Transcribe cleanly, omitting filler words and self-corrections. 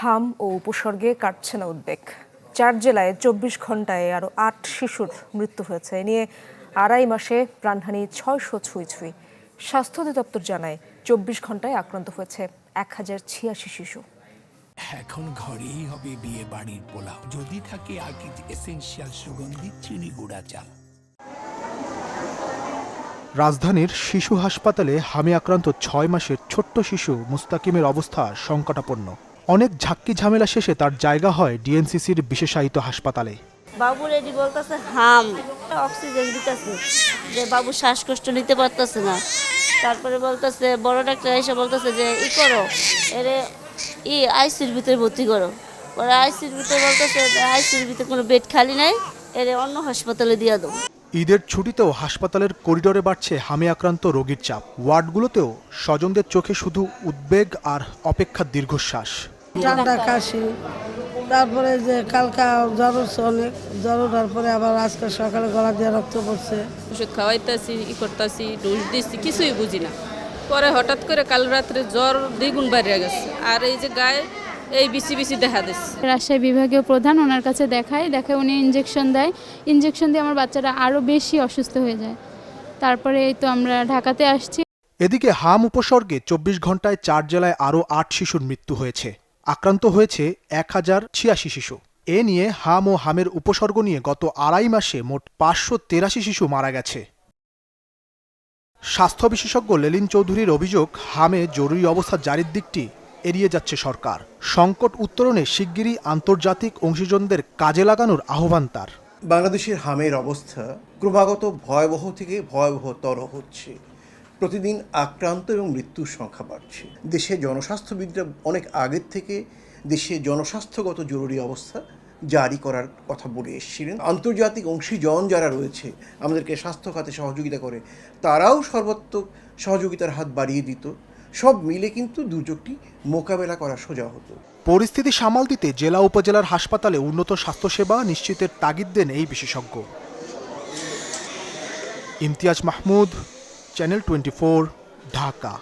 হাম ও উপসর্গে কাটছে না উদ্বেগ। 4 জেলায় 24 ঘন্টায় আরও 8 শিশুর মৃত্যু হয়েছে। এ নিয়ে আড়াই মাসে প্রাণহানি 600 ছুঁই। স্বাস্থ্য অধিদপ্তর জানায় 24 ঘন্টায় আক্রান্ত হয়েছে 1086 শিশু। এখন ঘরেই হবে বিয়ে বাড়ির পোলাও, যদি থাকে আকিজ এসেনশিয়াল সুগন্ধি চিনি গুঁড়া চাল। রাজধানীর শিশু হাসপাতালে হামে আক্রান্ত 6 মাসের ছোট্ট শিশু মুস্তাকিমের অবস্থা সংকটাপন্ন। অনেক ঝাক্কি ঝামেলা শেষে তার জায়গা হয় ডিএনসিসির বিশেষায়িত হাসপাতালে। বাবুর এটি বলতেছে হাম, অক্সিজেন দিতেছে, যে বাবু শ্বাসকষ্ট নিতে পারতেছে না। তারপরে বলতেছে বড় ডাক্তার এসে বলতেছে যে করো এরে আইসিউর ভিতরে ভর্তি করো। পরে আইসিউর ভিতরে বলতেছে আইসিউর ভিতরে কোনো বেড খালি নাই, এরে অন্য হাসপাতালে দিয়ে দাও। ঈদের ছুটিতেও হাসপাতালের করিডোরে বাড়ছে হামে আক্রান্ত রোগীর চাপ। ওয়ার্ডগুলোতেও স্বজনদের চোখে শুধু উদ্বেগ আর অপেক্ষার দীর্ঘশ্বাস। ঠান্ডা কাশি, তারপরে যে কালকা জ্বর হচ্ছে অনেক, জ্বর ওঠার পরে আবার আজকে সকালে গলা দিয়ে রক্ত পড়ছে। ওষুধ খাওয়াইতেছি, করতেছি, ডোজ দিচ্ছি, কিছুই বুঝি না। পরে হঠাৎ করে কাল রাত্রে জ্বর দ্বিগুণ বেড়ে গেছে, আর এই যে গায়ে এই বিসি দেখা দিচ্ছে। রাজশাহী বিভাগীয় প্রধান ওনার কাছে দেখায় উনি ইনজেকশন দেয়। ইনজেকশন দিয়ে আমার বাচ্চারা আরও বেশি অসুস্থ হয়ে যায়। তারপরে এই তো আমরা ঢাকাতে আসছি। এদিকে হাম উপসর্গে 24 ঘন্টায় 4 জেলায় আরও 8 শিশুর মৃত্যু হয়েছে। আক্রান্ত হয়েছে 1086 শিশু। এ নিয়ে হাম ও হামের উপসর্গ নিয়ে গত আড়াই মাসে মোট 583 শিশু মারা গেছে। স্বাস্থ্য বিশেষজ্ঞ লেলিন চৌধুরীর অভিযোগ, হামে জরুরি অবস্থা জারির দিকটি এড়িয়ে যাচ্ছে সরকার। সংকট উত্তরণে শিগগিরই আন্তর্জাতিক অংশীজনদের কাজে লাগানোর আহ্বান তার। বাংলাদেশের হামের অবস্থা ক্রমাগত ভয়াবহ থেকে ভয়াবহতর হচ্ছে। প্রতিদিন আক্রান্ত এবং মৃত্যুর সংখ্যা বাড়ছে। দেশে জনস্বাস্থ্যবিদরা অনেক আগের থেকে দেশে জনস্বাস্থ্যগত জরুরি অবস্থা জারি করার কথা বলে এসেছিলেন। আন্তর্জাতিক অংশীজন যারা রয়েছে আমাদেরকে স্বাস্থ্য খাতে সহযোগিতা করে, তারাও সর্বাত্মক সহযোগিতার হাত বাড়িয়ে দিত। সব মিলে কিন্তু দুর্যোগটি মোকাবেলা করা সোজা হতো। পরিস্থিতি সামাল দিতে জেলা উপজেলার হাসপাতালে উন্নত স্বাস্থ্যসেবা নিশ্চিতের তাগিদ দেন এই বিশেষজ্ঞ। ইমতিয়াজ মাহমুদ, চ্যানেল 24, ঢাকা।